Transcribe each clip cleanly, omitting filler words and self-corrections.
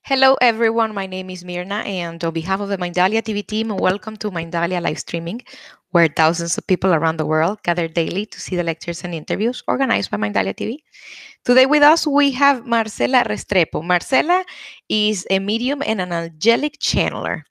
Hello, everyone. My name is Mirna, and on behalf of the Mindalia TV team, welcome to Mindalia live streaming, where thousands of people around the world gather daily to see the lectures and interviews organized by Mindalia TV. Today with us, we have Marcela Restrepo. Marcela is a medium and an angelic channeler.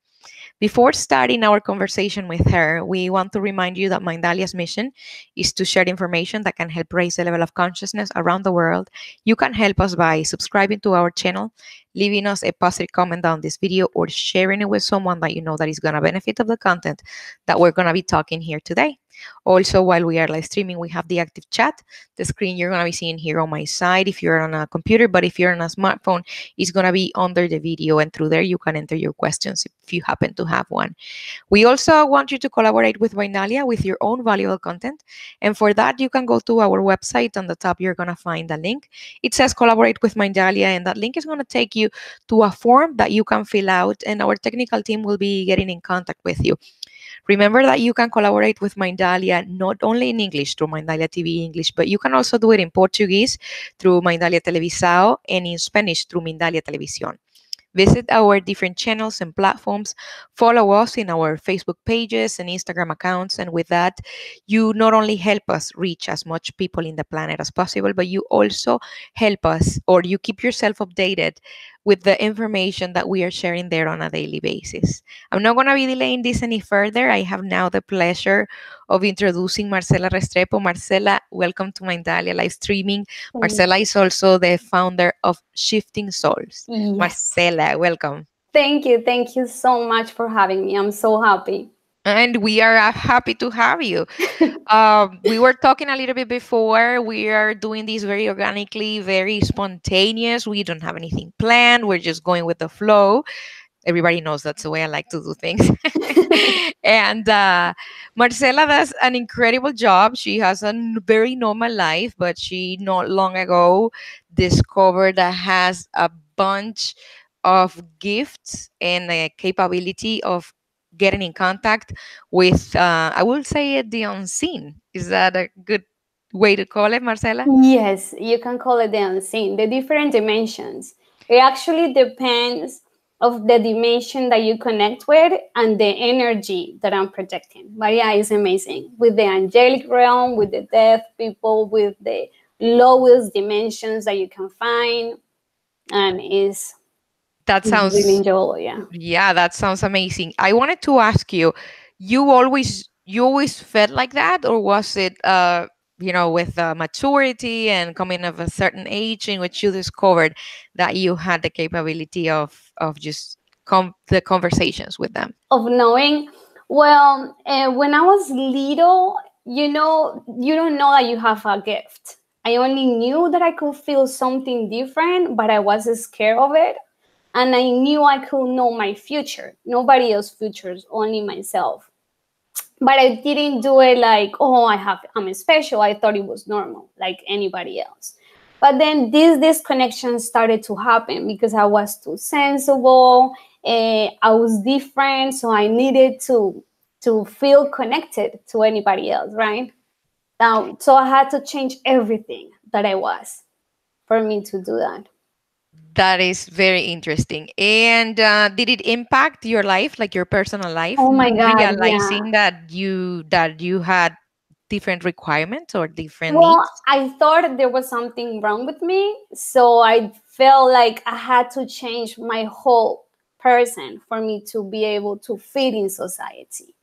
Before starting our conversation with her, we want to remind you that Mindalia's mission is to share information that can help raise the level of consciousness around the world. You can help us by subscribing to our channel, leaving us a positive comment on this video, or sharing it with someone that you know that is going to benefit of the content that we're going to be talking here today. Also, while we are live streaming, we have the active chat. The screen you're going to be seeing here on my side if you're on a computer, but if you're on a smartphone, it's going to be under the video, and through there you can enter your questions if you happen to have one. We also want you to collaborate with Mindalia with your own valuable content. And for that, you can go to our website. On the top, you're going to find a link. It says collaborate with Mindalia, and that link is going to take you to a form that you can fill out, and our technical team will be getting in contact with you. Remember that you can collaborate with Mindalia not only in English through Mindalia TV English, but you can also do it in Portuguese through Mindalia Televisao and in Spanish through Mindalia Televisión. Visit our different channels and platforms. Follow us in our Facebook pages and Instagram accounts. And with that, you not only help us reach as much people in the planet as possible, but you also help us, or you keep yourself updated with the information that we are sharing there on a daily basis. I'm not going to be delaying this any further. I have now the pleasure of introducing Marcela Restrepo. Marcela, welcome to Mindalia live streaming. Marcela is also the founder of Shifting Souls. Yes. Marcela, welcome. Thank you. Thank you so much for having me. I'm so happy. And we are happy to have you. We were talking a little bit before. We are doing this very organically, very spontaneous. We don't have anything planned. We're just going with the flow. Everybody knows that's the way I like to do things. And Marcela does an incredible job. She has a very normal life, but she not long ago discovered that has a bunch of gifts and a capability of getting in contact with, I will say it, the unseen. Is that a good way to call it, Marcela? Yes, you can call it the unseen, the different dimensions. It actually depends of the dimension that you connect with and the energy that I'm projecting. But yeah, it's amazing. With the angelic realm, with the deaf people, with the lowest dimensions that you can find. And That it's really sounds enjoyable, yeah. Yeah, that sounds amazing. I wanted to ask you, you always felt like that, or was it with maturity and coming of a certain age in which you discovered that you had the capability of just the conversations with them? Of knowing, well, when I was little, you don't know that you have a gift. I only knew that I could feel something different, but I was scared of it. And I knew I could know my future. Nobody else's futures, only myself. But I didn't do it like, oh, I'm special. I thought it was normal, like anybody else. But then this connection started to happen because I was too sensible. I was different, so I needed to feel connected to anybody else, right? So I had to change everything that I was for me to do that. That is very interesting. And did it impact your life, like your personal life, Oh my God, yeah. realizing that you had different requirements or different Well, needs? I thought there was something wrong with me. So I felt like I had to change my whole person for me to be able to fit in society.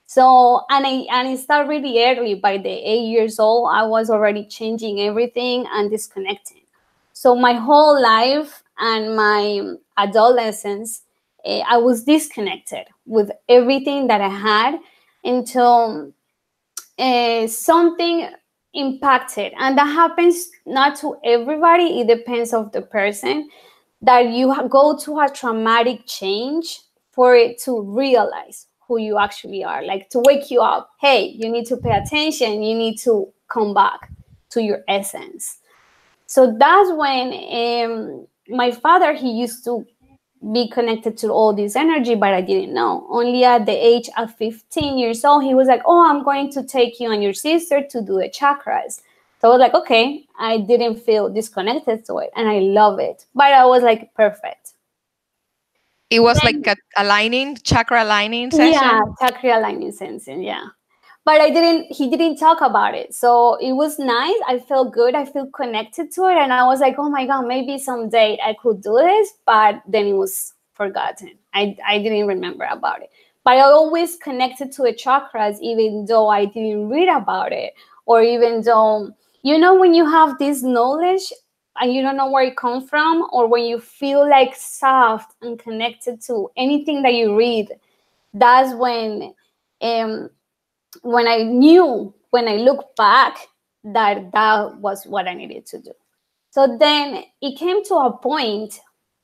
So, and it started really early. By the 8 years old, I was already changing everything and disconnecting. So my whole life and my adolescence, I was disconnected with everything that I had until something impacted, and that happens not to everybody. It depends of the person, that you go to a traumatic change for it to realize who you actually are, like to wake you up. Hey, you need to pay attention. You need to come back to your essence. So that's when my father, he used to be connected to all this energy, but I didn't know. Only at the age of 15 years old, he was like, oh, I'm going to take you and your sister to do the chakras. So I was like, okay. I didn't feel disconnected to it, and I love it. But I was like, perfect. It was like Then, a aligning, chakra aligning yeah, session. chakra aligning sensing, yeah. But he didn't talk about it. So it was nice. I felt good. I feel connected to it. And I was like, oh my God, maybe someday I could do this. But then it was forgotten. I didn't remember about it. But I always connected to the chakras, even though I didn't read about it. Or even though, when you have this knowledge and you don't know where it comes from, or when you feel like soft and connected to anything that you read, that's um, when I look back, that was what I needed to do. So then it came to a point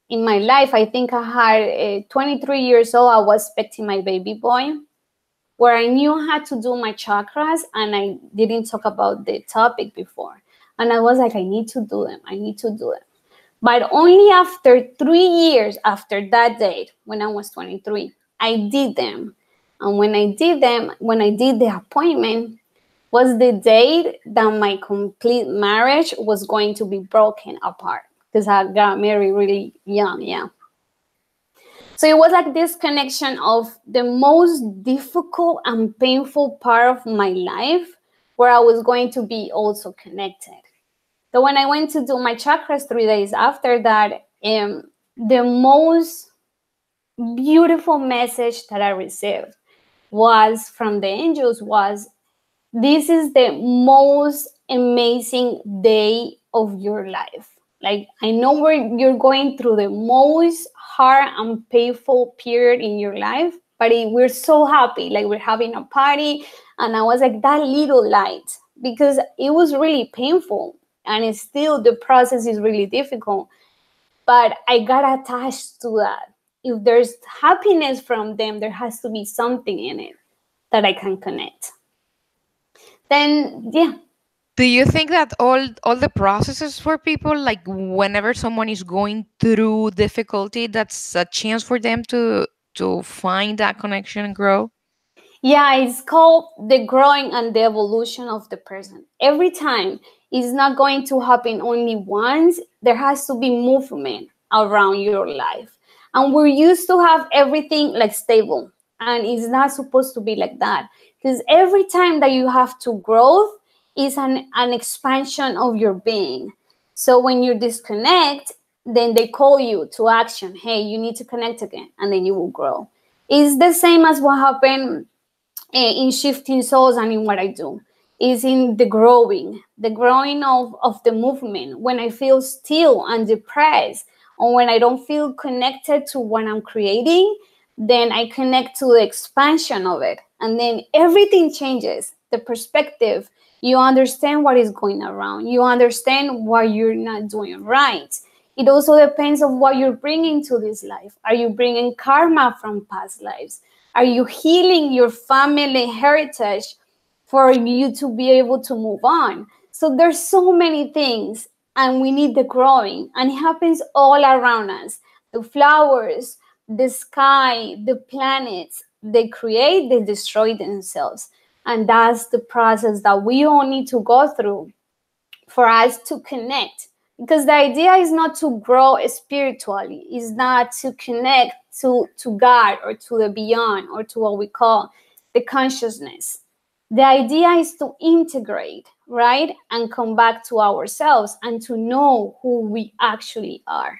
in my life. I think I had 23 years old. I was expecting my baby boy, where I knew I had to do my chakras, and I didn't talk about the topic before. And I was like, I need to do them. I need to do them. But only after 3 years after that date, when I was 23, I did them. And when I did them, when I did the appointment, was the date that my complete marriage was going to be broken apart, because I got married really young. Yeah. So it was like this connection of the most difficult and painful part of my life, where I was going to be also connected. So when I went to do my chakras 3 days after that, the most beautiful message that I received was from the angels was, this is the most amazing day of your life. Like, I know where you're going through the most hard and painful period in your life, but we're so happy. Like, we're having a party. And I was like, that little light, because it was really painful. And it's still, the process is really difficult. But I got attached to that. If there's happiness from them, there has to be something in it that I can connect. Then, yeah. Do you think that all the processes for people, like whenever someone is going through difficulty, that's a chance for them to find that connection and grow? Yeah, it's called the growing and the evolution of the person. Every time, it's not going to happen only once. There has to be movement around your life. And we're used to have everything like stable. And it's not supposed to be like that. Because every time that you have to grow is an expansion of your being. So when you disconnect, then they call you to action. Hey, you need to connect again. And then you will grow. It's the same as what happened in shifting souls and in what I do, is in the growing of the movement. When I feel still and depressed, or when I don't feel connected to what I'm creating, then I connect to the expansion of it. And then everything changes. The perspective, you understand what is going around. You understand what you're not doing right. It also depends on what you're bringing to this life. Are you bringing karma from past lives? Are you healing your family heritage for you to be able to move on? So there's so many things, and we need the growing, and it happens all around us. The flowers, the sky, the planets, they create, they destroy themselves. And that's the process that we all need to go through for us to connect. Because the idea is not to grow spiritually, is not to connect to God or to the beyond or to what we call the consciousness. The idea is to integrate, right? And come back to ourselves and to know who we actually are.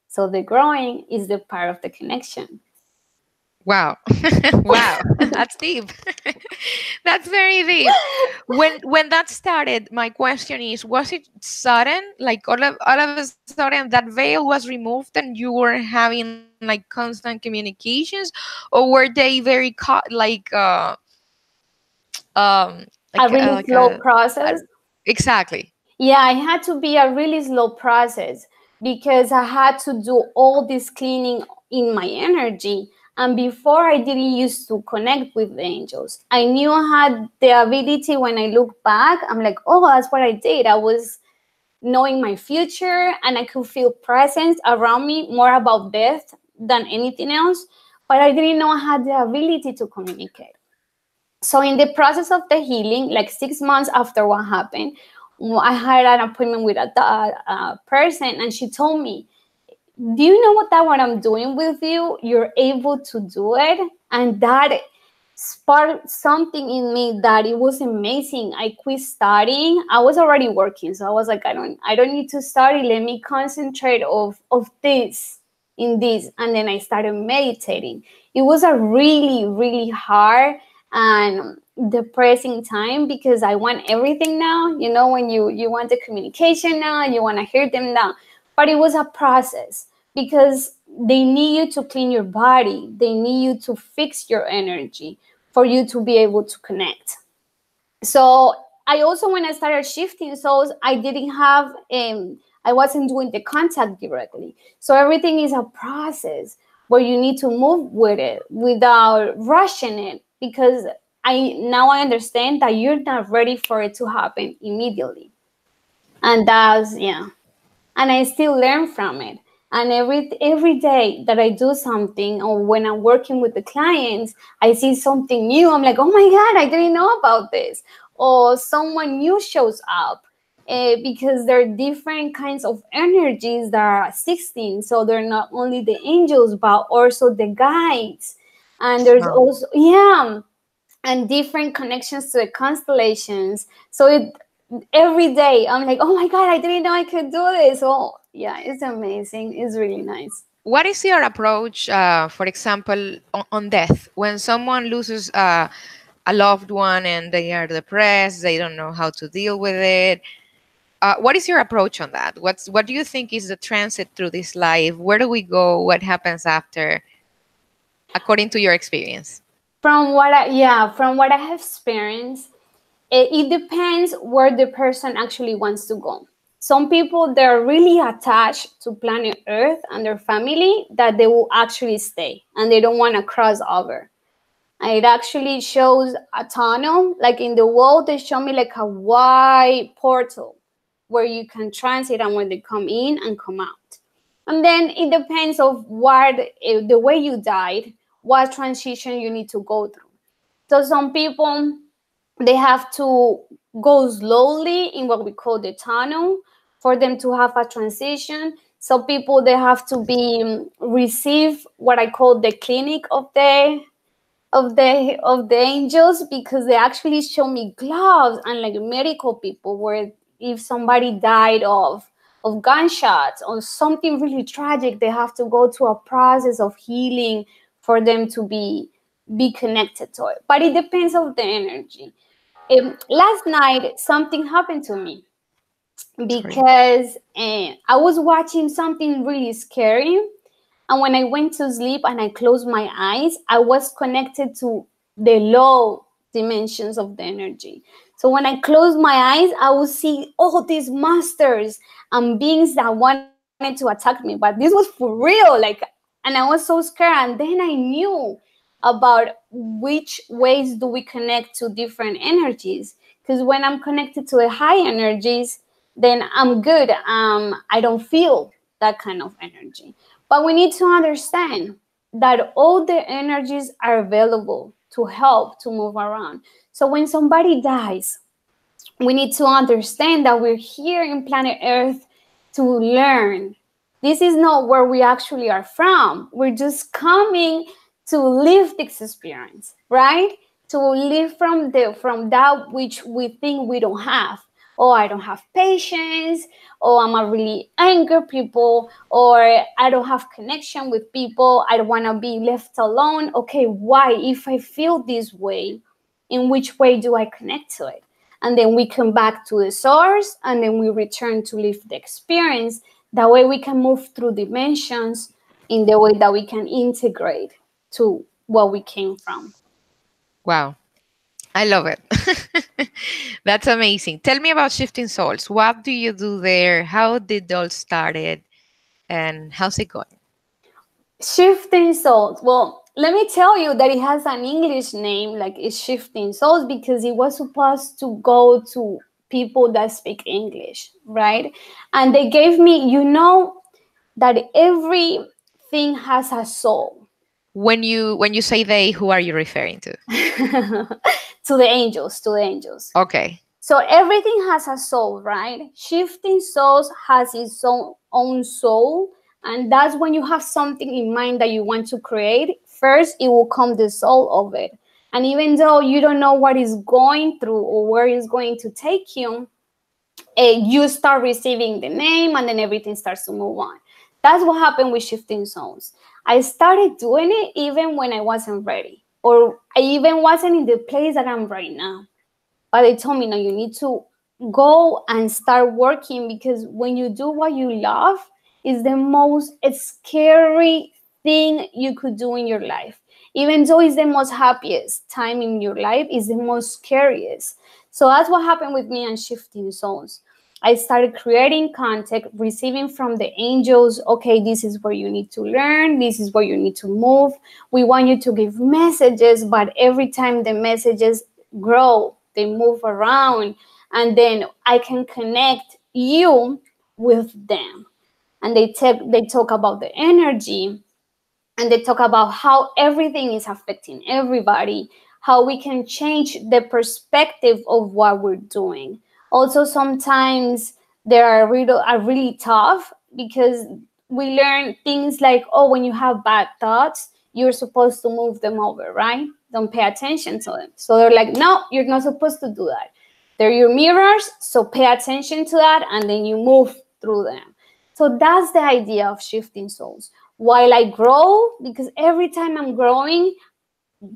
So the growing is the part of the connection. Wow. Wow. That's deep. That's very deep. When that started, my question is, was it sudden? Like all of a sudden that veil was removed and you were having like constant communications, or were they very A like really slow process. exactly. Yeah, it had to be a really slow process, because I had to do all this cleaning in my energy. And before, I didn't used to connect with the angels. I knew I had the ability. When I look back, I'm like, oh, that's what I did. I was knowing my future, and I could feel presence around me, more about death than anything else. But I didn't know I had the ability to communicate. So in the process of the healing, like 6 months after what happened, I had an appointment with a person, and she told me, do you know what I'm doing with you? You're able to do it. And that sparked something in me that it was amazing. I quit studying. I was already working, so I was like, I don't need to study. Let me concentrate of this in this. And then I started meditating. It was a really, really hard and depressing time because I want everything now. You know, when you want the communication now, you want to hear them now. But it was a process because they need you to clean your body. They need you to fix your energy for you to be able to connect. So I also, when I started shifting souls, I didn't have I wasn't doing the contact directly. So everything is a process where you need to move with it without rushing it, because I understand that you're not ready for it to happen immediately. And that's, yeah, and I still learn from it. And every day that I do something, or when I'm working with the clients, I see something new. I'm like, oh my God, I didn't know about this. Or someone new shows up, because there are different kinds of energies that are assisting. So they're not only the angels, but also the guides. And there's Wow. also, yeah, and different connections to the constellations. So every day I'm like, oh my God, I didn't know I could do this. Oh yeah, it's amazing. It's really nice. What is your approach, for example, on death? When someone loses a loved one and they are depressed, they don't know how to deal with it. What is your approach on that? What do you think is the transit through this life? Where do we go? What happens after, according to your experience? From what I have experienced, it depends where the person actually wants to go. Some people, they're really attached to planet Earth and their family, that they will actually stay and they don't want to cross over. And it actually shows a tunnel. Like in the wall, they show me like a wide portal where you can transit and when they come in and come out. And then it depends of what the way you died, what transition you need to go through. So some people, they have to go slowly in what we call the tunnel for them to have a transition. Some people, they have to be receive what I call the clinic of the angels, because they actually show me gloves and like medical people, where if somebody died of gunshots or something really tragic, they have to go to a process of healing for them to be connected to it. But it depends on the energy. Last night something happened to me Sorry. because I was watching something really scary, and when I went to sleep and I closed my eyes, I was connected to the low dimensions of the energy. So when I closed my eyes, I would see all these monsters and beings that wanted to attack me. But this was for real. And I was so scared. And then I knew about which ways do we connect to different energies. Because when I'm connected to the high energies, then I'm good. I don't feel that kind of energy. But we need to understand that all the energies are available to help to move around. So when somebody dies, we need to understand that we're here in planet Earth to learn. This is not where we actually are from. We're just coming to live this experience, right? To live from that which we think we don't have. Oh, I don't have patience, or I'm a really angry people, or I don't have connection with people, I don't want to be left alone. Okay, why? If I feel this way, in which way do I connect to it? And then we come back to the source, and then we return to live the experience. That way we can move through dimensions in the way that we can integrate to what we came from. Wow. I love it. That's amazing. Tell me about Shifting Souls. What do you do there? How did it all started? And how's it going? Shifting souls. Well, let me tell you that it has an English name, like it's Shifting Souls, because it was supposed to go to people that speak English, right? And they gave me, that everything has a soul. When you say they, who are you referring to? To the angels, to the angels. Okay. So everything has a soul, right? Shifting souls has its own soul, And that's when you have something in mind that you want to create. First, it will come the soul of it. And even though you don't know what is going through or where it's going to take you, you start receiving the name and then everything starts to move on. That's what happened with shifting zones. I started doing it even when I wasn't ready, or I even wasn't in the place that I'm right now. But they told me, no, you need to go and start working, because when you do what you love, is the most scary thing you could do in your life. Even though it's the most happiest time in your life, is the most scariest. So that's what happened with me and shifting zones. I started creating content, receiving from the angels, okay, this is where you need to learn, this is where you need to move. We want you to give messages, but every time the messages grow, they move around, and then I can connect you with them. And they talk about the energy, and they talk about how everything is affecting everybody, how we can change the perspective of what we're doing. Also, sometimes they are really tough, because we learn things like, oh, when you have bad thoughts, you're supposed to move them over, right? Don't pay attention to them. So they're like, no, you're not supposed to do that. They're your mirrors, so pay attention to that, and then you move through them. So that's the idea of shifting souls. While I grow, because every time I'm growing,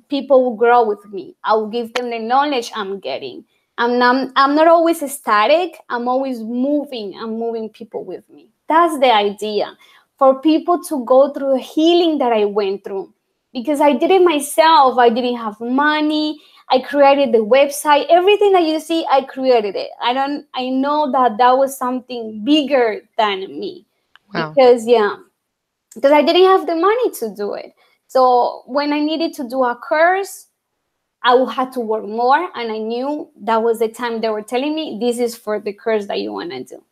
people will grow with me. I will give them the knowledge I'm getting. I'm not always static. I'm always moving. I'm moving people with me. That's the idea. For people to go through the healing that I went through. Because I did it myself. I didn't have money. I created the website. Everything that you see, I created it. I know that that was something bigger than me. Wow. Because yeah, because I didn't have the money to do it. So when I needed to do a course, I would have to work more, and I knew that was the time they were telling me this is for the course that you want to do.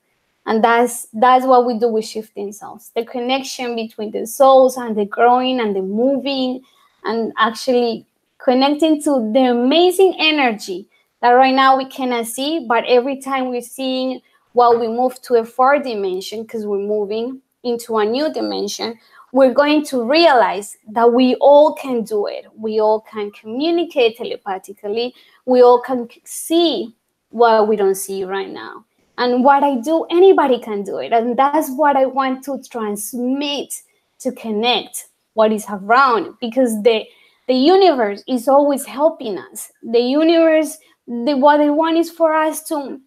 And that's what we do with shifting souls. The connection between the souls and the growing and the moving, and actually connecting to the amazing energy that right now we cannot see, but every time we're seeing while we move to a fourth dimension, because we're moving into a new dimension, we're going to realize that we all can do it. We all can communicate telepathically. We all can see what we don't see right now. And what I do, anybody can do it. And that's what I want to transmit, to connect what is around, because the universe is always helping us. The universe, what they want is for us to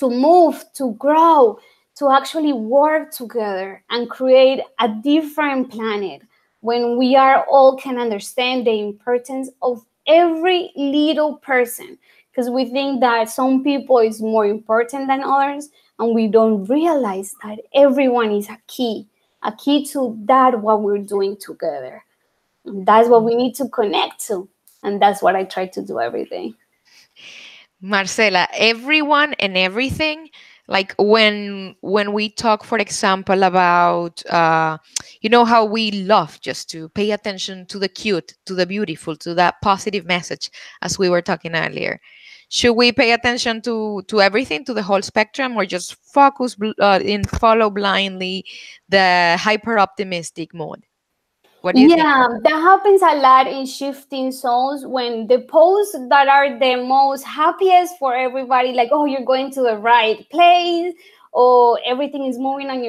move, to grow, to actually work together and create a different planet, when we are all can understand the importance of every little person, because we think that some people is more important than others, and we don't realize that everyone is a key to that what we're doing together. And that's what we need to connect to, and that's what I try to do every day. Marcela, everyone and everything. Like when we talk, for example, about you know how we love just to pay attention to the cute, to the beautiful, to that positive message, as we were talking earlier. Should we pay attention to everything, to the whole spectrum, or just focus and follow blindly the hyper optimistic mode? What do you think? Yeah, that happens a lot in shifting zones, when the posts that are the most happiest for everybody, like, oh, you're going to the right place, or everything is moving on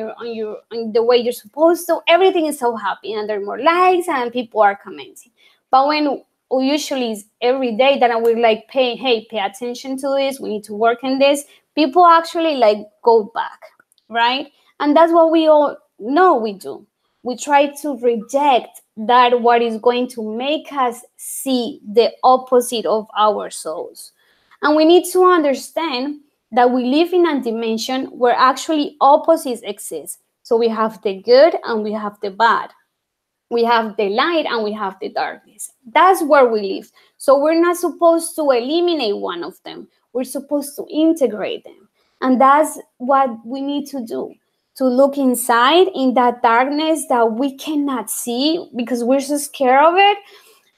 the way you're supposed to. Everything is so happy, and there are more likes and people are commenting. But when usually it's every day that we're like, pay attention to this, we need to work on this, people actually like go back, right? And that's what we all know we do. We try to reject that what is going to make us see the opposite of our souls. And we need to understand that we live in a dimension where actually opposites exist. So we have the good and we have the bad. We have the light and we have the darkness. That's where we live. So we're not supposed to eliminate one of them. We're supposed to integrate them. And that's what we need to do, to look inside in that darkness that we cannot see because we're so scared of it,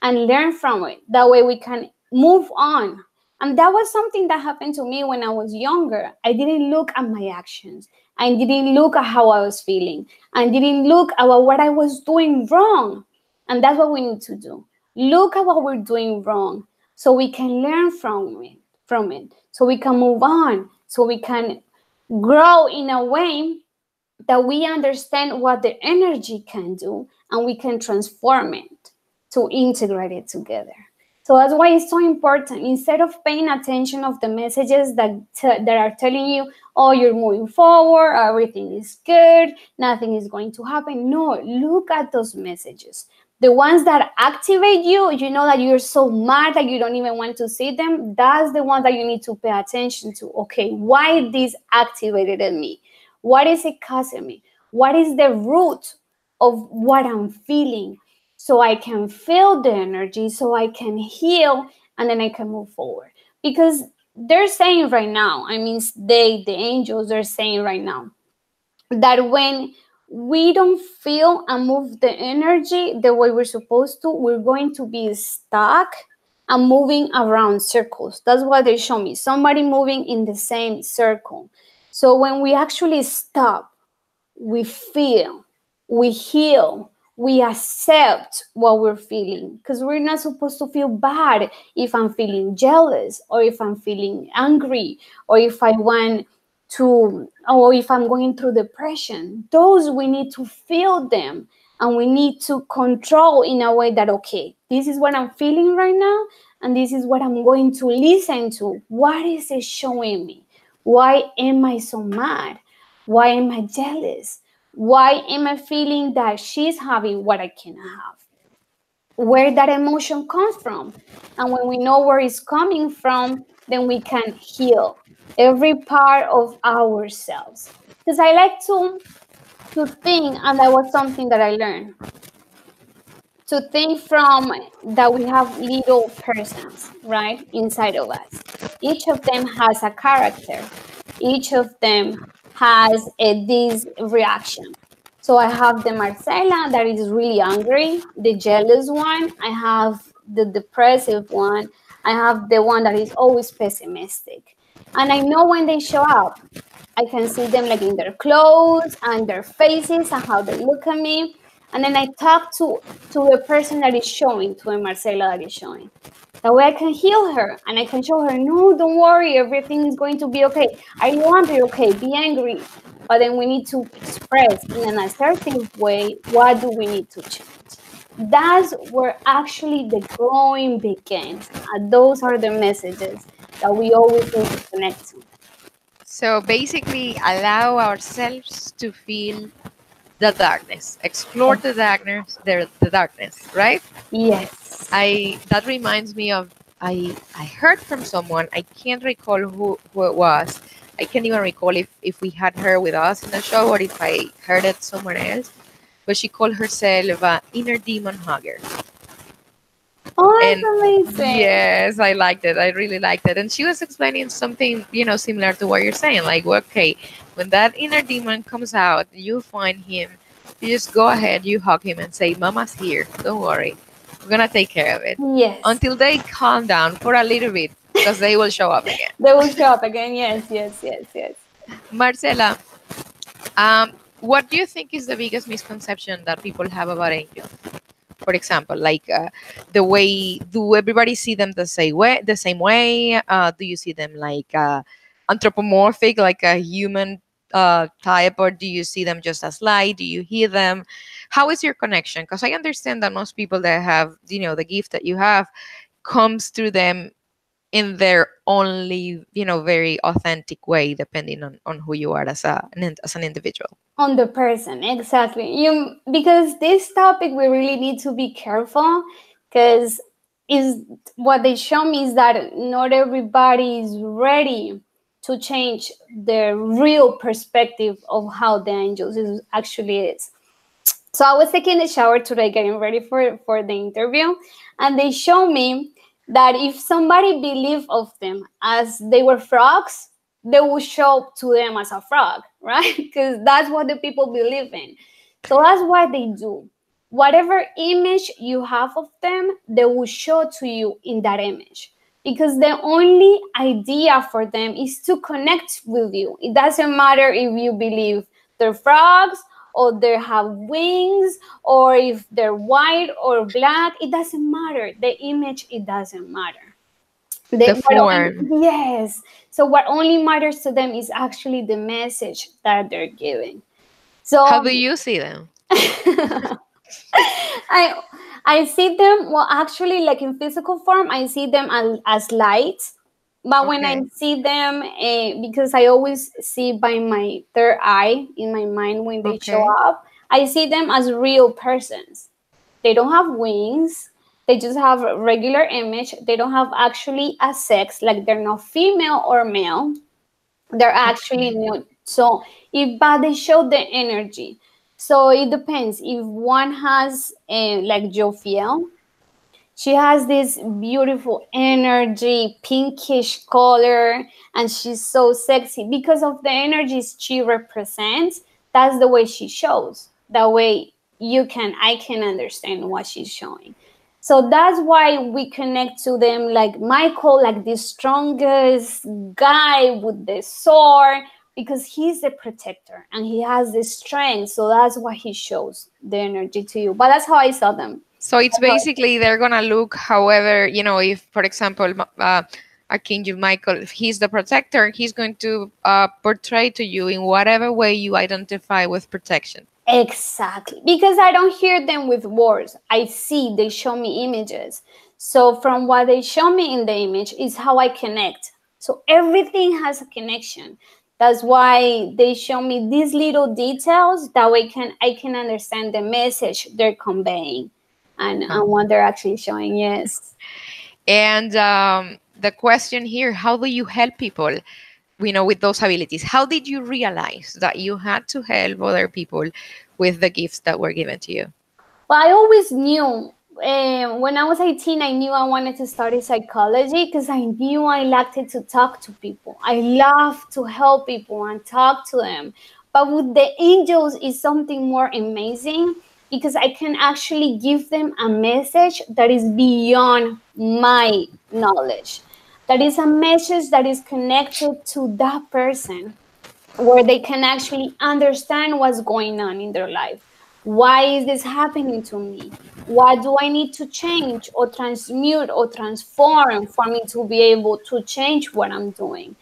and learn from it. That way we can move on. And that was something that happened to me when I was younger. I didn't look at my actions. I didn't look at how I was feeling. I didn't look at what I was doing wrong. And that's what we need to do. Look at what we're doing wrong so we can learn from it, so we can move on, so we can grow in a way that we understand what the energy can do and we can transform it to integrate it together. So that's why it's so important. Instead of paying attention of the messages that are telling you, oh, you're moving forward, everything is good, nothing is going to happen. No, look at those messages. The ones that activate you, you know that you're so mad that you don't even want to see them. That's the one that you need to pay attention to. Okay, why this activated in me? What is it causing me? What is the root of what I'm feeling? So I can feel the energy, so I can heal, and then I can move forward. Because they're saying right now, I mean, the angels are saying right now that when we don't feel and move the energy the way we're supposed to, we're going to be stuck and moving around circles. That's what they show me. Somebody moving in the same circle. So when we actually stop, we feel, we heal, we accept what we're feeling, because we're not supposed to feel bad if I'm feeling jealous or if I'm feeling angry or if I want to, or if I'm going through depression. Those we need to feel them, and we need to control in a way that, okay, this is what I'm feeling right now, and this is what I'm going to listen to. What is it showing me? Why am I so mad? Why am I jealous? Why am I feeling that she's having what I cannot have? Where that emotion comes from. And when we know where it's coming from, then we can heal every part of ourselves. Because I like to think, and that was something that I learned, to think from that we have little persons, right, inside of us. Each of them has a character. Each of them has this reaction. So I have the Marcela that is really angry, the jealous one. I have the depressive one. I have the one that is always pessimistic. And I know when they show up, I can see them like in their clothes and their faces and how they look at me. And then I talk to the person that is showing, to a Marcela that is showing. That way I can heal her and I can show her, no, don't worry, everything is going to be okay. I want to be okay, be angry. But then we need to express in an assertive way, what do we need to change? That's where actually the growing begins. And those are the messages that we always need to connect to. So basically, allow ourselves to feel the darkness, explore the darkness, right? Yes. I that reminds me of I heard from someone. I can't recall who it was. I can't even recall if we had her with us in the show or if I heard it somewhere else. But she called herself inner demon hugger. Oh, And that's amazing. yes, I liked it. I really liked it. And she was explaining something, similar to what you're saying. Like, well, okay, when that inner demon comes out, you find him, you just go ahead, you hug him and say, Mama's here. Don't worry. We're going to take care of it. Yes. Until they calm down for a little bit, because they will show up again. They will show up again. Yes, yes, yes, yes. Marcela, what do you think is the biggest misconception that people have about angels? For example, like the way, do everybody see them the same way? The same way? Do you see them like anthropomorphic, like a human type, or do you see them just as light? Do you hear them? How is your connection? Because I understand that most people that have, the gift that you have comes through them in their only, very authentic way, depending on who you are as an individual. On the person, exactly. Because this topic we really need to be careful, because is what they show me is that not everybody is ready to change the real perspective of how the angels actually is. So I was taking a shower today, getting ready for the interview, and they show me that if somebody believed of them as they were frogs, they will show up to them as a frog, right? Because that's what the people believe in. So that's what they do. Whatever image you have of them, they will show to you in that image. because the only idea for them is to connect with you. It doesn't matter if you believe they're frogs or they have wings or if they're white or black. It doesn't matter. The image, it doesn't matter. The form. Yes. So what only matters to them is actually the message that they're giving. How So do you see them? I I see them, well, actually, like in physical form, I see them as light. But when I Okay. see them, because I always see by my third eye in my mind when they show Okay. up, I see them as real persons. They don't have wings. They just have a regular image. They don't have actually a sex, like they're not female or male. They're actually Okay. new. So if but they show the energy. So it depends. If one has like Jofiel, she has this beautiful energy, pinkish color, and she's so sexy because of the energies she represents. That's the way she shows. That way I can understand what she's showing. So that's why we connect to them like Michael, like the strongest guy with the sword, because he's the protector and he has the strength. So that's why he shows the energy to you. But that's how I saw them. So it's basically they're gonna look however, if, for example, Archangel Michael, if he's the protector, he's going to portray to you in whatever way you identify with protection. Exactly. Because I don't hear them with words. I see, they show me images. So from what they show me in the image is how I connect. So everything has a connection. That's why they show me these little details. That way I can understand the message they're conveying Wow. and what they're actually showing. Yes. And the question here, how do you help people, with those abilities? How did you realize that you had to help other people with the gifts that were given to you? Well, I always knew. When I was 18, I knew I wanted to study psychology because I knew I liked it to talk to people. I love to help people and talk to them. But with the angels is something more amazing because I can actually give them a message that is beyond my knowledge. That is a message that is connected to that person where they can actually understand what's going on in their life. Why is this happening to me? What do I need to change or transmute or transform for me to be able to change what I'm doing?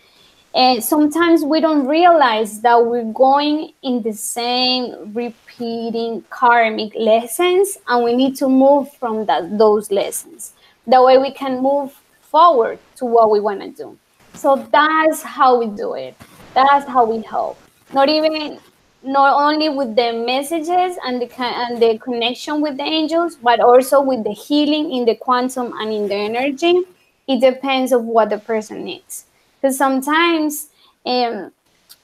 And sometimes we don't realize that we're going in the same repeating karmic lessons and we need to move from those lessons. That way we can move forward to what we want to do. So that's how we do it. That's how we help. Not only with the messages and the connection with the angels, but also with the healing in the quantum and in the energy. It depends of what the person needs. Because sometimes um,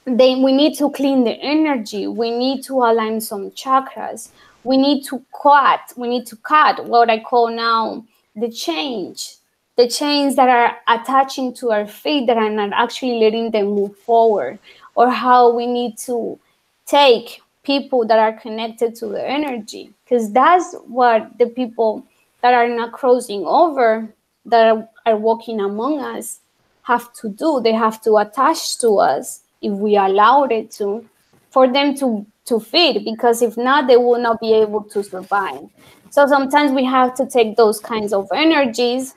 we need to clean the energy. We need to align some chakras. We need to cut what I call now the the chains that are attaching to our feet that are not actually letting them move forward, or how we need to take people that are connected to the energy, because that's what the people that are not crossing over, that are walking among us, have to do. They have to attach to us if we allowed it to, for them to feed, because if not, they will not be able to survive. So sometimes we have to take those kinds of energies,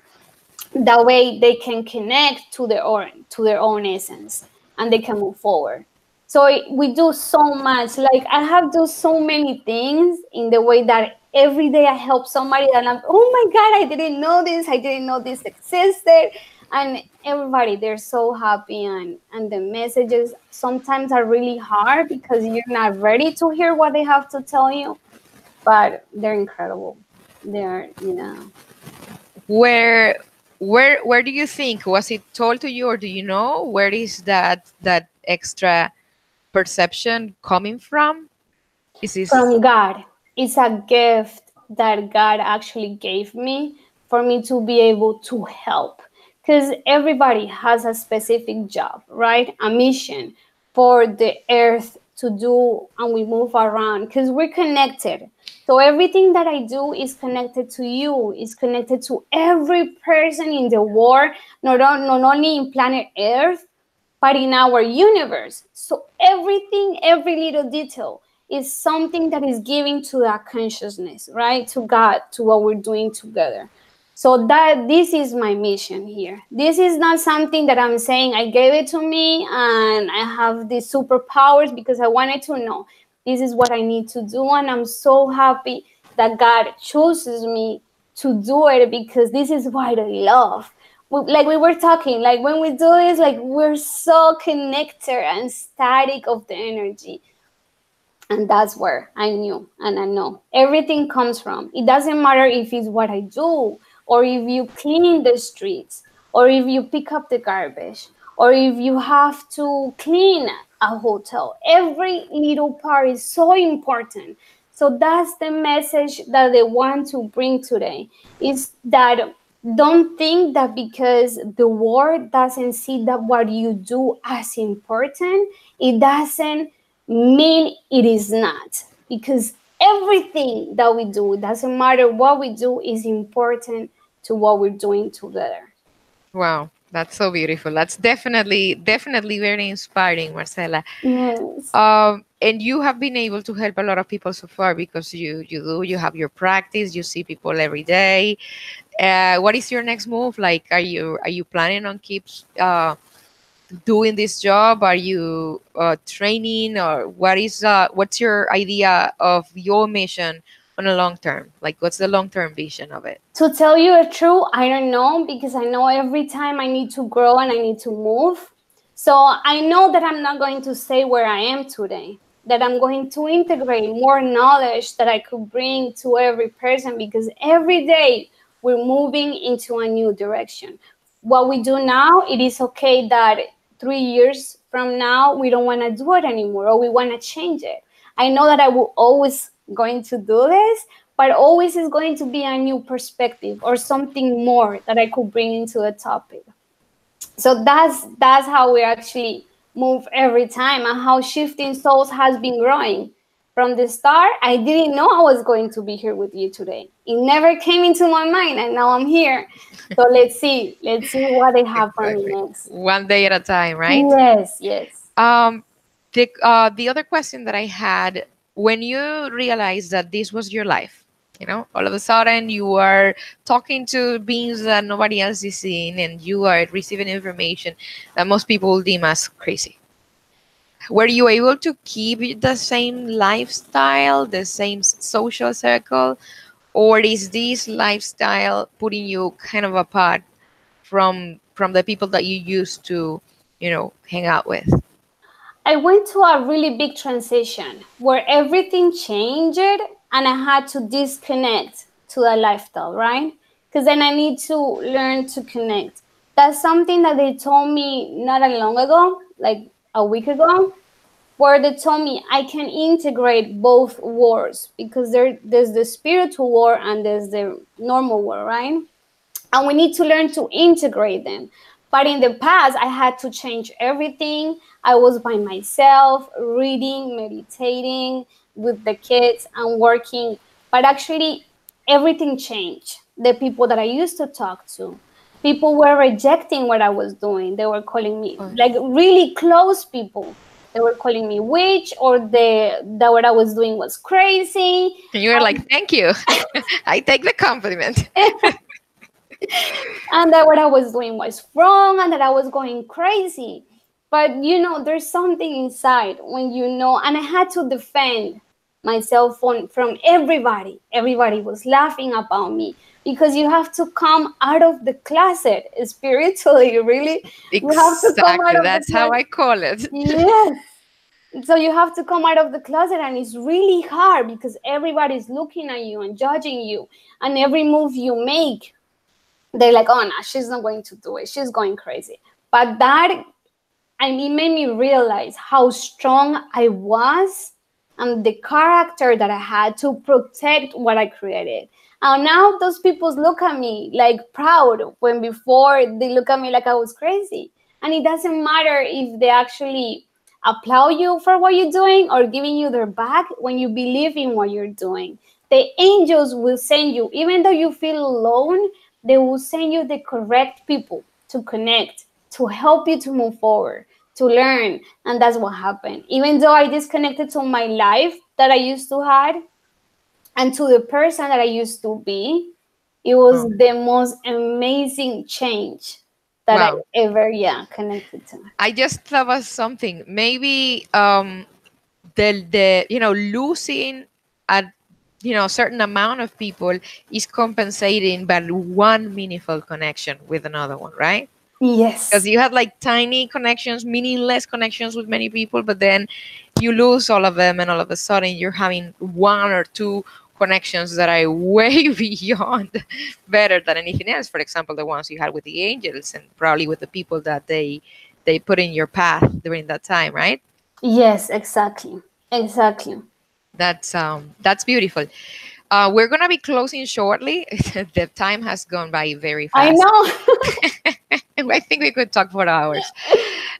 that way they can connect to their own essence and they can move forward. So we do so much. Like I have done so many things in the way that every day I help somebody and I'm, oh my God, I didn't know this. I didn't know this existed. And everybody, they're so happy, and the messages sometimes are really hard because you're not ready to hear what they have to tell you, but they're incredible. They're. Where where do you think, was it told to you, or do you know where is that extra perception coming from? Is this From God. It's a gift that God actually gave me for me to be able to help. Because everybody has a specific job, right? A mission for the earth to do, and we move around because we're connected. So everything that I do is connected to you, is connected to every person in the world, not only in planet Earth, but in our universe. So everything, every little detail is something that is giving to that consciousness, right? To God, to what we're doing together. So that this is my mission here. This is not something that I'm saying I gave it to me and I have these superpowers, because I wanted to know this is what I need to do. And I'm so happy that God chooses me to do it, because this is what I love. Like we were talking, like when we do this, like we're so connected and static of the energy. And that's where I knew and I know everything comes from. It doesn't matter if it's what I do, or if you clean the streets, or if you pick up the garbage, or if you have to clean a hotel. Every little part is so important. So that's the message that they want to bring today, is that don't think that because the world doesn't see that what you do as important, it doesn't mean it is not. Because everything that we do, it doesn't matter what we do, is important to what we're doing together. Wow, that's so beautiful. That's definitely very inspiring, Marcela. Yes. And you have been able to help a lot of people so far, because you have your practice, you see people every day. What is your next move? Like, are you planning on doing this job? Are you training, or what's your idea of your mission on a long term? Like, what's the long term vision of it? To tell you the truth, I don't know, because I know every time I need to grow and I need to move. So I know that I'm not going to stay where I am today, that I'm going to integrate more knowledge that I could bring to every person, because every day we're moving into a new direction. What we do now, it is okay that 3 years from now we don't want to do it anymore, or we want to change it. I know that I will always going to do this, but always is going to be a new perspective or something more that I could bring into the topic. So that's how we actually move every time, and how Shifting Souls has been growing. From the start, I didn't know I was going to be here with you today. It never came into my mind, and now I'm here. So let's see what they have for me Exactly. next. One day at a time, right? Yes, yes. Um, the other question that I had, when you realized that this was your life, all of a sudden you are talking to beings that nobody else is seeing, and you are receiving information that most people deem as crazy. Were you able to keep the same lifestyle, the same social circle, or is this lifestyle putting you kind of apart from the people that you used to, hang out with? I went to a really big transition where everything changed and I had to disconnect to the lifestyle, right? Because then I need to learn to connect. That's something that they told me not that long ago, like a week ago, where they told me I can integrate both worlds, because there's the spiritual world and there's the normal world, right? And we need to learn to integrate them. But in the past, I had to change everything. I was by myself, reading, meditating with the kids, and working. But actually, everything changed. The people that I used to talk to, people were rejecting what I was doing. They were calling me, like really close people. They were calling me witch, or that what I was doing was crazy. And you were like, thank you. I take the compliment. And that what I was doing was wrong, and that I was going crazy. But there's something inside when and I had to defend myself from everybody. Everybody was laughing about me, because you have to come out of the closet spiritually, really. You have to come out Exactly. of the That's how closet. I call it. Yes. So you have to come out of the closet, and it's really hard because everybody's looking at you and judging you, and every move you make, they're like, oh no, she's not going to do it, she's going crazy. But it made me realize how strong I was, and the character that I had to protect what I created. And now those people look at me like proud, when before they look at me like I was crazy. And it doesn't matter if they actually applaud you for what you're doing or giving you their back when you believe in what you're doing. The angels will send you, even though you feel alone, they will send you the correct people to connect, to help you to move forward, to learn. And that's what happened. Even though I disconnected to my life that I used to have and to the person that I used to be, it was Oh, the most amazing change that I wow. ever, connected to. I just thought of something. Maybe the losing a a certain amount of people is compensating by one meaningful connection with another one, right? Because Yes. you had like tiny connections, meaningless connections with many people, but then you lose all of them, and all of a sudden you're having one or two connections that are way beyond better than anything else. For example, the ones you had with the angels, and probably with the people that they put in your path during that time, right? Yes, exactly. Exactly. That's beautiful. We're gonna be closing shortly. The time has gone by very I fast. know. I think we could talk for hours.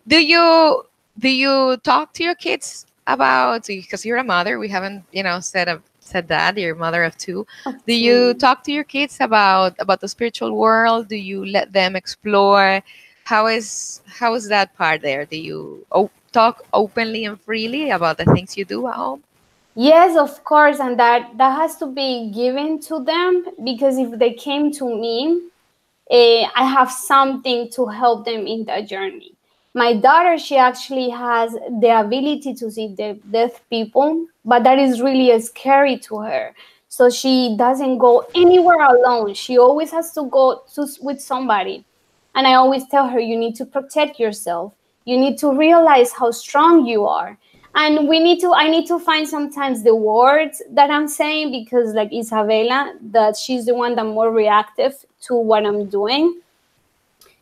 Do you talk to your kids about, because you're a mother? We haven't said that you're a mother of two. Up Do you to talk to your kids about the spiritual world? Do you let them explore? How is that part there? Do you talk openly and freely about the things you do at home? Yes, of course, and that has to be given to them because if they came to me, I have something to help them in that journey. My daughter, she actually has the ability to see the deaf people, but that is really scary to her. So she doesn't go anywhere alone. She always has to go with somebody. And I always tell her, you need to protect yourself. You need to realize how strong you are. And I need to find sometimes the words that I'm saying because, like Isabella, that she's the one that more reactive to what I'm doing.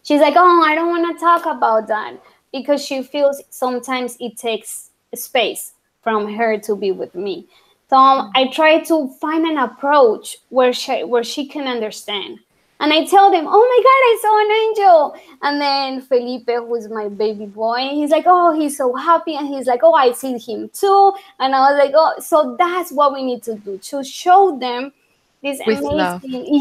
She's like, oh, I don't want to talk about that because she feels sometimes it takes space from her to be with me. So I try to find an approach where she can understand. And I tell them, oh my God, I saw an angel. And then Felipe, who is my baby boy, he's like, oh, he's so happy. And he's like, oh, I see him too. And I was like, oh, so that's what we need to do to show them this With love. amazing,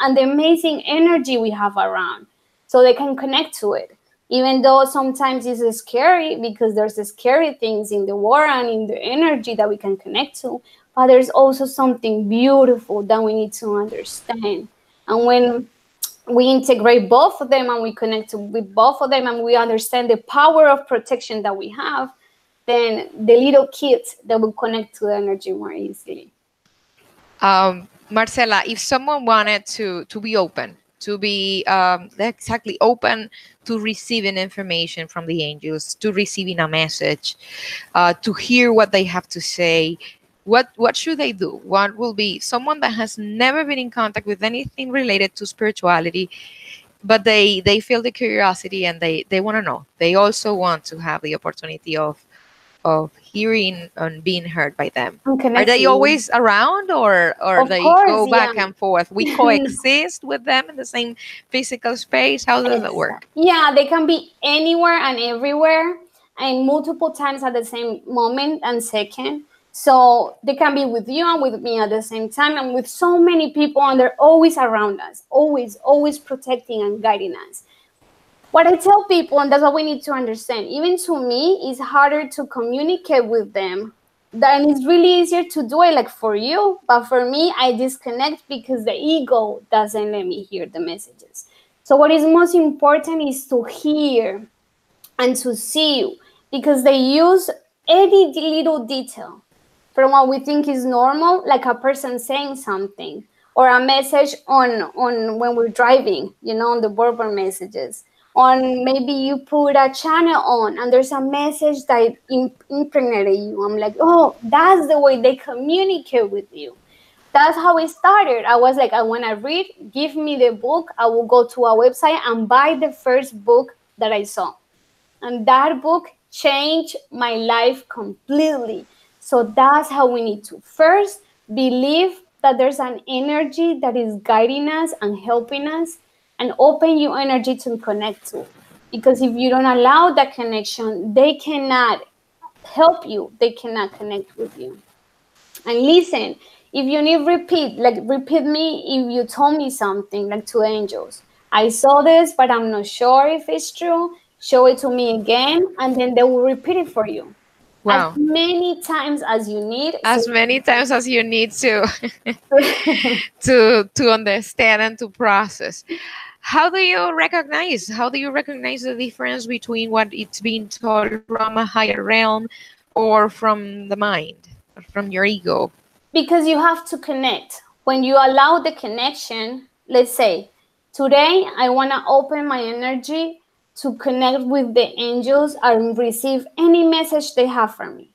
and the amazing energy we have around so they can connect to it. Even though sometimes it's scary because there's scary things in the world and in the energy that we can connect to, but there's also something beautiful that we need to understand. And when we integrate both of them and we connect with both of them and we understand the power of protection that we have, then the little kids that will connect to the energy more easily. Marcela, if someone wanted to be open, to be exactly open to receiving information from the angels, to receiving a message, to hear what they have to say, what should they do? What will be someone that has never been in contact with anything related to spirituality, but they feel the curiosity and they want to know. They also want to have the opportunity of hearing and being heard by them. And Are they connecting. always around, or Of they course, go yeah. back and forth? We coexist with them in the same physical space. How does that Exactly. work? Yeah, they can be anywhere and everywhere and multiple times at the same moment and second. So they can be with you and with me at the same time and with so many people, and they're always around us, always, always protecting and guiding us. What I tell people, and that's what we need to understand, even to me, it's harder to communicate with them. Then it's really easier to do it like for you, but for me, I disconnect because the ego doesn't let me hear the messages. So what is most important is to hear and to see you because they use any little detail from what we think is normal, like a person saying something or a message on when we're driving, on the Bourbon messages. On maybe you put a channel on and there's a message that impregnated you. I'm like, oh, that's the way they communicate with you. That's how it started. I was like, I want to read, give me the book. I will go to a website and buy the first book that I saw. And that book changed my life completely. So that's how we need to first believe that there's an energy that is guiding us and helping us and open your energy to connect to. because if you don't allow that connection, they cannot help you, they cannot connect with you. And listen, if you need repeat, like repeat me if you told me something, like to angels. I saw this, but I'm not sure if it's true. Show it to me again, and then they will repeat it for you as Wow. many times as you need. So As many times as you need to to understand and to process. How do you recognize the difference between what it's being told from a higher realm or from the mind, or from your ego? because you have to connect. When you allow the connection, let's say, today I want to open my energy to connect with the angels and receive any message they have for me.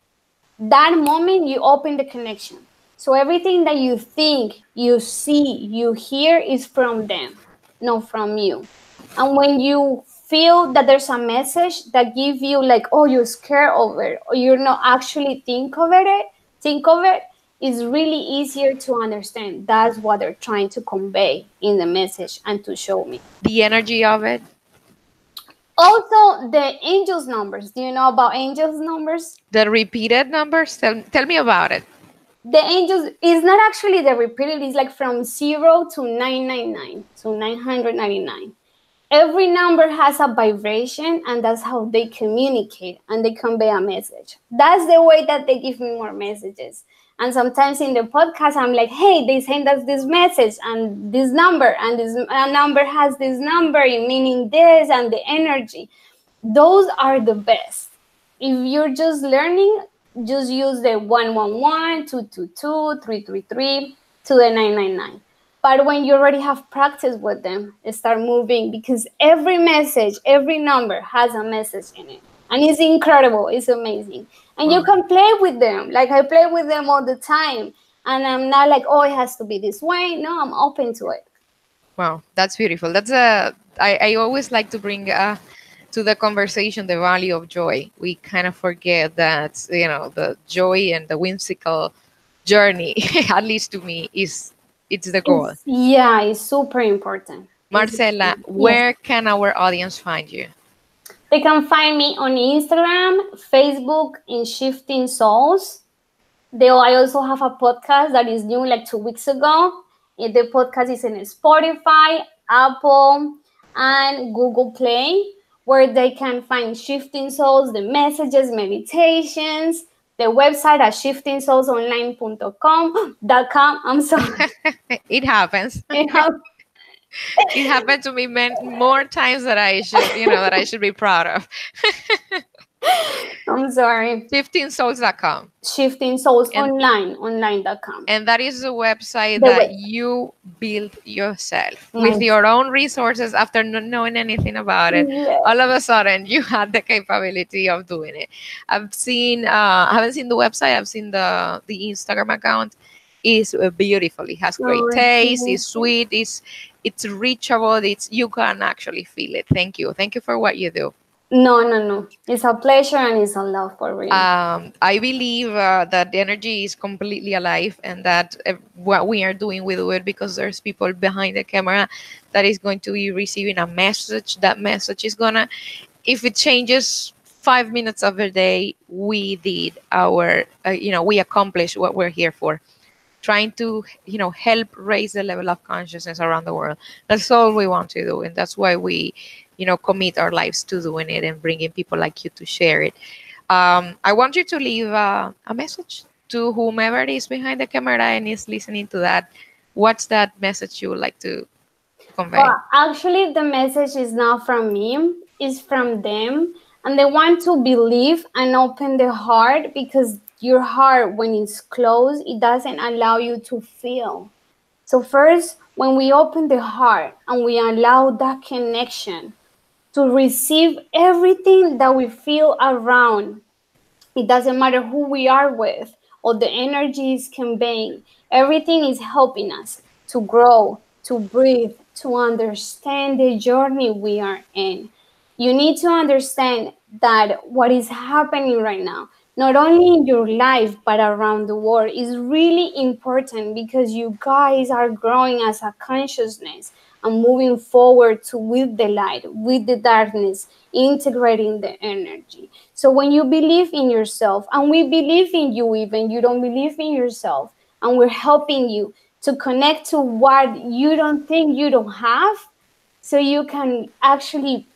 That moment you open the connection. So everything that you think, you see, you hear is from them, not from you. And when you feel that there's a message that give you like, oh, you're scared of it, or you're not actually think of it, is really easier to understand. That's what they're trying to convey in the message and to show me. The energy of it. Also, the angels numbers. Do you know about angels numbers? The repeated numbers. Tell me about it. The angels is not actually the repeated, it's like from 0 to 999, so 999. Every number has a vibration, and that's how they communicate and they convey a message. That's the way that they give me more messages. And sometimes in the podcast I'm like, hey, they send us this message and this number, and this number has this number meaning this, and the energy. Those are the best. If you're just learning, just use the 111, 222, 333 to the 999. But when you already have practice with them, start moving, because every message, every number has a message in it. And it's incredible. It's amazing. And you Wow. can play with them. Like I play with them all the time. And I'm not like, oh, it has to be this way. No, I'm open to it. Wow, that's beautiful. I always like to bring to the conversation the value of joy. We kind of forget that, the joy and the whimsical journey, at least to me, it's the goal. It's super important. Marcela, Yes. where can our audience find you? They can find me on Instagram, Facebook, in Shifting Souls. I also have a podcast that is new, like 2 weeks ago. The podcast is in Spotify, Apple, and Google Play, where they can find Shifting Souls, the messages, meditations, the website at shiftingsoulsonline.com. I'm sorry. It happens. It happened to me more times that I should be proud of. I'm sorry. ShiftingSouls.com. Shiftingsoulsonline.com. And that is the website The that way. you built yourself with My, your own resources after not knowing anything about it. yeah. All of a sudden, you had the capability of doing it. I haven't seen the website. I've seen the Instagram account. It's beautiful. It has great Oh, taste. thank It's you. sweet. It's reachable. You can actually feel it. Thank you for what you do. No, no, no. It's a pleasure and it's a love for real. I believe that the energy is completely alive, and that what we are doing, we do it because there's people behind the camera that is going to be receiving a message. That message is gonna, if it changes 5 minutes of the day, we did we accomplished what we're here for. Trying to, help raise the level of consciousness around the world. That's all we want to do, and that's why we, commit our lives to doing it and bringing people like you to share it. I want you to leave a message to whomever is behind the camera and is listening to that. What's that message you would like to convey? Well, actually, the message is not from me, it's from them. And they want to believe and open their heart, because your heart, when it's closed, it doesn't allow you to feel. So, first, when we open the heart and we allow that connection to receive everything that we feel around, it doesn't matter who we are with or the energy is conveying. Everything is helping us to grow, to breathe, to understand the journey we are in. You need to understand that what is happening right now, not only in your life but around the world, is really important, because you guys are growing as a consciousness. and moving forward to with the light, with the darkness, integrating the energy. So when you believe in yourself, and we believe in you, even you don't believe in yourself, and we're helping you to connect to what you don't think you don't have, so you can actually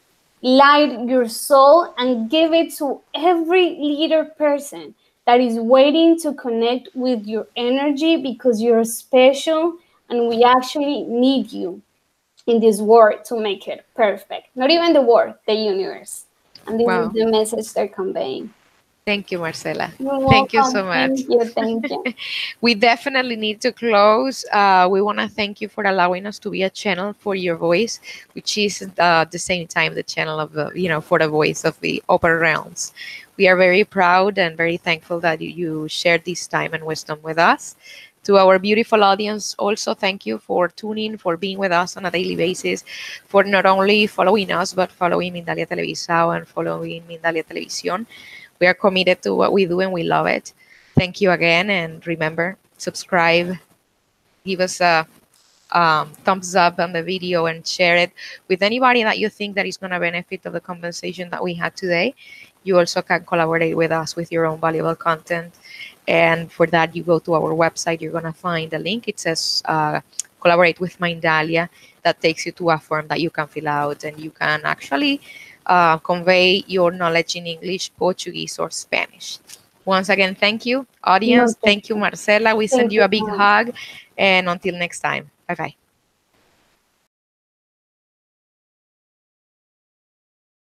light your soul and give it to every leader person that is waiting to connect with your energy, because you're special and we actually need you in this world to make it perfect. Not even the world, the universe. And this is Wow. the message they're conveying. Thank you, Marcela. You're Thank you so welcome. much. Thank you. Thank you. We definitely need to close. We want to thank you for allowing us to be a channel for your voice, which is at the same time the channel of the, for the voice of the upper realms. We are very proud and very thankful that you shared this time and wisdom with us. To our beautiful audience, also thank you for tuning, for being with us on a daily basis, for not only following us, but following Mindalia Televisao and following Mindalia Televisión. We are committed to what we do and we love it. Thank you again. And remember, subscribe, give us a thumbs up on the video and share it with anybody that you think that is going to benefit of the conversation that we had today. You also can collaborate with us with your own valuable content. And for that, you go to our website. You're going to find a link. It says collaborate with Mindalia. That takes you to a form that you can fill out, and you can actually convey your knowledge in English, Portuguese, or Spanish. Once again, thank you, No, audience. thank Thank you, you. Marcela. We send Thank you you a so big much. hug. And until next time, bye bye.